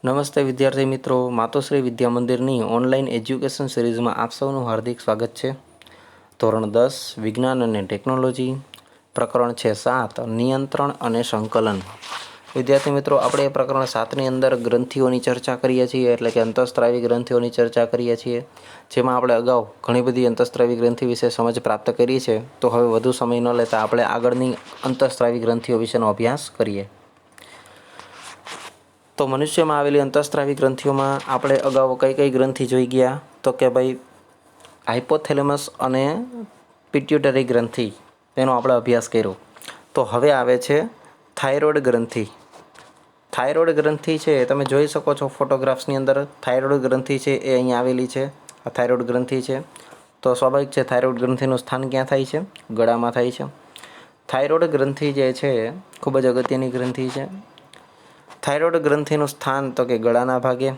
નમસ્તે વિદ્યાર્થી મિત્રો, માતોશ્રી વિદ્યા મંદિરની ઓનલાઈન એજ્યુકેશન સિરીઝમાં આપ સૌનું હાર્દિક સ્વાગત છે। ધોરણ 10 વિજ્ઞાન અને ટેકનોલોજી, પ્રકરણ છે 7 નિયંત્રણ અને સંકલન। વિદ્યાર્થી મિત્રો, આપણે પ્રકરણ 7ની અંદર ગ્રંથિઓની ચર્ચા કરીએ છીએ, એટલે કે અંતઃસ્ત્રાવી ગ્રંથિઓની ચર્ચા કરીએ છીએ, જેમાં આપણે અગાઉ ઘણી બધી અંતઃસ્ત્રાવી ગ્રંથિ વિશે સમજ પ્રાપ્ત કરી છે। તો હવે વધુ સમય ન લેતા આપણે આગળની અંતઃસ્ત્રાવી ગ્રંથિઓ વિશેનો અભ્યાસ કરીએ। તો મનુષ્યમાં આવેલી અંતઃસ્ત્રાવી ગ્રંથિઓમાં આપણે અગાઉ કઈ કઈ ગ્રંથિ જોઈ ગયા? તો કે ભાઈ હાઇપોથેલેમસ અને પિટ્યુટરી ગ્રંથિ, તેનો આપણે અભ્યાસ કર્યો। તો હવે આવે છે થાઇરોઇડ ગ્રંથિ। થાઇરોઇડ ગ્રંથિ છે, તમે જોઈ શકો છો ફોટોગ્રાફ્સની અંદર। થાઇરોઇડ ગ્રંથિ છે એ અહીં આવેલી છે, આ થાઇરોઇડ ગ્રંથિ છે। તો સ્વાભાવિક છે, થાઇરોઇડ ગ્રંથિનું સ્થાન ક્યાં થાય છે? ગળામાં થાય છે। થાઇરોઇડ ગ્રંથિ જે છે ખૂબ જ અગત્યની ગ્રંથિ છે। થાઇરોઇડ ગ્રંથિનું સ્થાન તો કે ગળાના ભાગે।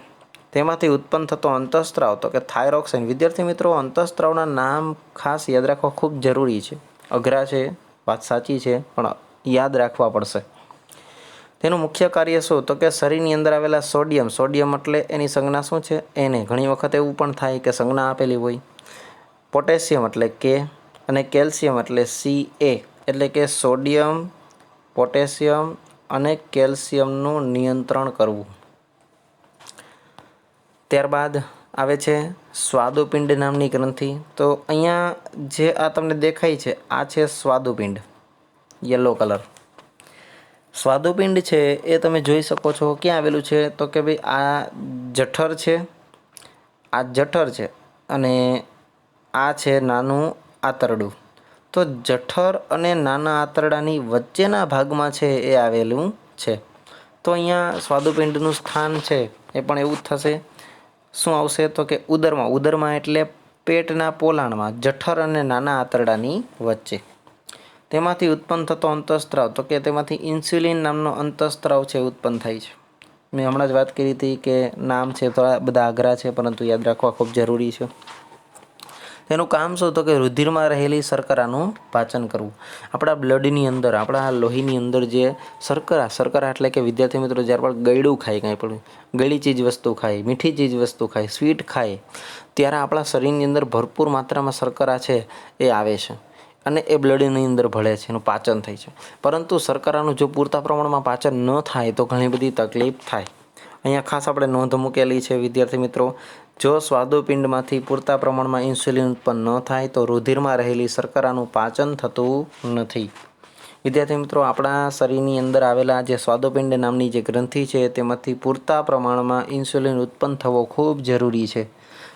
તેમાંથી ઉત્પન્ન થતો અંતઃસ્ત્રાવ તો કે થાઇરોક્સિન। વિદ્યાર્થી મિત્રો, અંતઃસ્ત્રાવના નામ ખાસ યાદ રાખવા ખૂબ જરૂરી છે। અઘરા છે, વાત સાચી છે, પણ યાદ રાખવા પડશે। તેનું મુખ્ય કાર્ય શું? તો કે શરીરની અંદર આવેલા સોડિયમ એટલે એની સંજ્ઞા શું છે? એને ઘણી વખત એવું પણ થાય કે સંજ્ઞા આપેલી હોય। પોટેશિયમ એટલે કે, અને કેલ્શિયમ એટલે Ca, એટલે કે સોડિયમ, પોટેશિયમ અને કેલ્શિયમનું નિયંત્રણ કરવું। ત્યારબાદ આવે છે સ્વાદુપિંડ નામની ગ્રંથિ। તો અહીંયા જે આ તમને દેખાય છે, આ છે સ્વાદુપિંડ, યલો કલર। સ્વાદુપિંડ છે એ તમે જોઈ શકો છો ક્યાં આવેલું છે? તો કે ભાઈ આ જઠર છે, આ જઠર છે, અને આ છે નાનું આંતરડું। તો જઠર અને નાના આંતરડાની વચ્ચેના ભાગમાં છે એ આવેલું છે। તો અહીંયા સ્વાદુપિંડનું સ્થાન છે એ પણ એવું જ થશે। શું આવશે? તો કે ઉદરમાં। ઉદરમાં એટલે પેટના પોલાણમાં, જઠર અને નાના આંતરડાની વચ્ચે। તેમાંથી ઉત્પન્ન થતો અંતઃસ્ત્રાવ તો કે તેમાંથી ઇન્સ્યુલિન નામનો અંતઃસ્ત્રાવ છે ઉત્પન્ન થાય છે। મેં હમણાં જ વાત કરી હતી કે નામ છે થોડા બધા અઘરા છે, પરંતુ યાદ રાખવા ખૂબ જરૂરી છે। તેનું કામ શું? તો કે રુધિરમાં રહેલી શર્કરાનું પાચન કરવું। આપણા બ્લડની અંદર, આપણા લોહીની અંદર જે શર્કરા એટલે કે વિદ્યાર્થી મિત્રો, જ્યારે પણ ગળ્યું ખાય, કાંઈ પણ ગળી ચીજ વસ્તુ ખાય, મીઠી ચીજ વસ્તુ ખાય, સ્વીટ ખાય, ત્યારે આપણા શરીરની અંદર ભરપૂર માત્રામાં શર્કરા છે એ આવે છે, અને એ બ્લડની અંદર ભળે છે, એનું પાચન થાય છે। પરંતુ શર્કરાનું જો પૂરતા પ્રમાણમાં પાચન ન થાય તો ઘણી બધી તકલીફ થાય। અહીંયા ખાસ આપણે નોંધ મૂકેલી છે વિદ્યાર્થી મિત્રો, જો સ્વાદુપિંડમાંથી પૂરતા પ્રમાણમાં ઇન્સ્યુલિન ઉત્પન્ન ન થાય તો રુધિરમાં રહેલી શર્કરાનું પાચન થતું નથી। વિદ્યાર્થી મિત્રો, આપણા શરીરની અંદર આવેલા જે સ્વાદુપિંડ નામની જે ગ્રંથિ છે, તેમાંથી પૂરતા પ્રમાણમાં ઇન્સ્યુલિન ઉત્પન્ન થવો ખૂબ જરૂરી છે।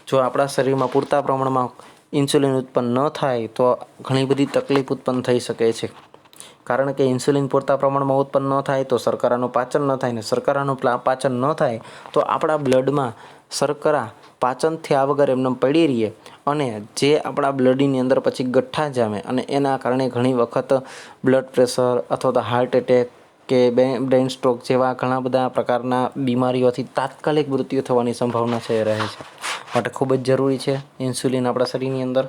જો આપણા શરીરમાં પૂરતા પ્રમાણમાં ઇન્સ્યુલિન ઉત્પન્ન ન થાય તો ઘણી બધી તકલીફ ઉત્પન્ન થઈ શકે છે। કારણ કે ઇન્સ્યુલિન પૂરતા પ્રમાણમાં ઉત્પન્ન ન થાય તો શર્કરાનું પાચન ન થાય, ને શર્કરાનું પાચન ન થાય તો આપણા બ્લડમાં શર્કરા પાચન થયા વગર એમને પડી રહીએ, અને જે આપણા બ્લડની અંદર પછી ગઠ્ઠા જામે, અને એના કારણે ઘણી વખત બ્લડ પ્રેશર અથવા તો હાર્ટ એટેક કે બ્રેઇન સ્ટ્રોક જેવા ઘણા બધા પ્રકારના બીમારીઓથી તાત્કાલિક મૃત્યુ થવાની સંભાવના છે રહે છે। માટે ખૂબ જ જરૂરી છે ઇન્સ્યુલિન આપણા શરીરની અંદર।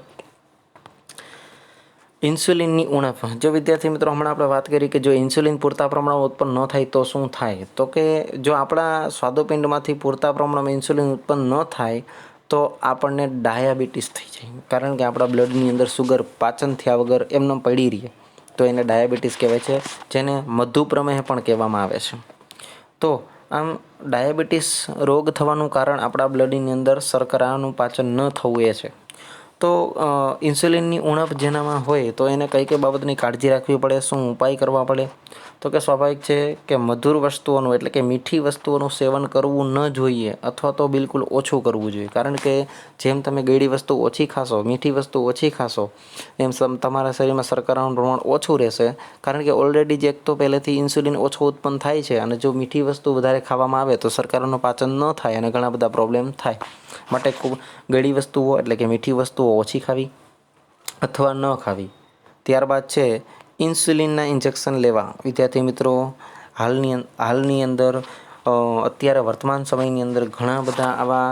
ઇન્સ્યુલિનની ઉણપ, જો વિદ્યાર્થી મિત્રો હમણાં આપણે વાત કરી કે જો ઇન્સ્યુલિન પૂરતા પ્રમાણમાં ઉત્પન્ન ન થાય તો શું થાય? તો કે જો આપણા સ્વાદુપિંડમાંથી પૂરતા પ્રમાણમાં ઇન્સ્યુલિન ઉત્પન્ન ન થાય તો આપણને ડાયાબિટીસ થઈ જાય। કારણ કે આપણા બ્લડની અંદર સુગર પાચન થયા વગર એમને પડી રહીએ તો એને ડાયાબિટીસ કહેવાય છે, જેને મધુપ્રમેહ પણ કહેવામાં આવે છે। તો આમ ડાયાબિટીસ રોગ થવાનું કારણ આપણા બ્લડની અંદર શર્કરાનું પાચન ન થવું એ છે। તો ઇન્સ્યુલિનની ઉણપ જેનામાં હોય તો એને કઈ કઈ બાબતની કાળજી રાખવી પડે, શું ઉપાય કરવા પડે? તો કે સ્વાભાવિક છે કે મધુર વસ્તુઓનું એટલે કે મીઠી વસ્તુઓનું સેવન કરવું ન જોઈએ, અથવા તો બિલકુલ ઓછું કરવું જોઈએ। કારણ કે જેમ તમે ગળી વસ્તુ ઓછી ખાશો, મીઠી વસ્તુ ઓછી ખાશો, એમ તમારા શરીરમાં શર્કરાનું પ્રમાણ ઓછું રહેશે। કારણ કે ઓલરેડી જ એક તો પહેલેથી ઇન્સ્યુલિન ઓછો ઉત્પન્ન થાય છે, અને જો મીઠી વસ્તુ વધારે ખાવામાં આવે તો શર્કરાનું પાચન ન થાય અને ઘણા બધા પ્રોબ્લેમ થાય। માટે ખૂબ ગળી વસ્તુઓ એટલે કે મીઠી વસ્તુઓ ઓછી ખાવી અથવા ન ખાવી। ત્યારબાદ છે ઇન્સ્યુલિનના ઇન્જેક્શન લેવા। વિદ્યાર્થી મિત્રો, હાલની અંદર અત્યારે વર્તમાન સમયની અંદર ઘણા બધા આવા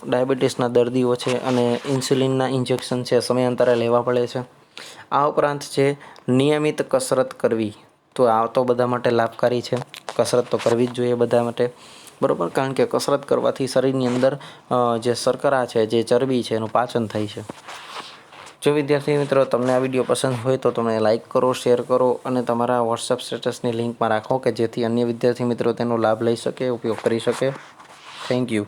ડાયાબિટીસના દર્દીઓ છે, અને ઇન્સ્યુલિનના ઇન્જેક્શન છે સમયાંતરે લેવા પડે છે। આ ઉપરાંત છે નિયમિત કસરત કરવી। તો આ તો બધા માટે લાભકારી છે, કસરત તો કરવી જ જોઈએ બધા માટે। બરાબર, કારણ કે કસરત કરવાથી શરીરની અંદર જે શર્કરા છે, જે ચરબી છે, એનું પાચન થાય છે. જો વિદ્યાર્થી મિત્રો તમને આ વિડીયો પસંદ હોય તો તમે લાઇક કરો, શેર કરો અને તમારા વોટ્સઅપ સ્ટેટસની લિંકમાં રાખો કે જેથી અન્ય વિદ્યાર્થી મિત્રો તેનો લાભ લઈ શકે, ઉપયોગ કરી શકે. Thank you.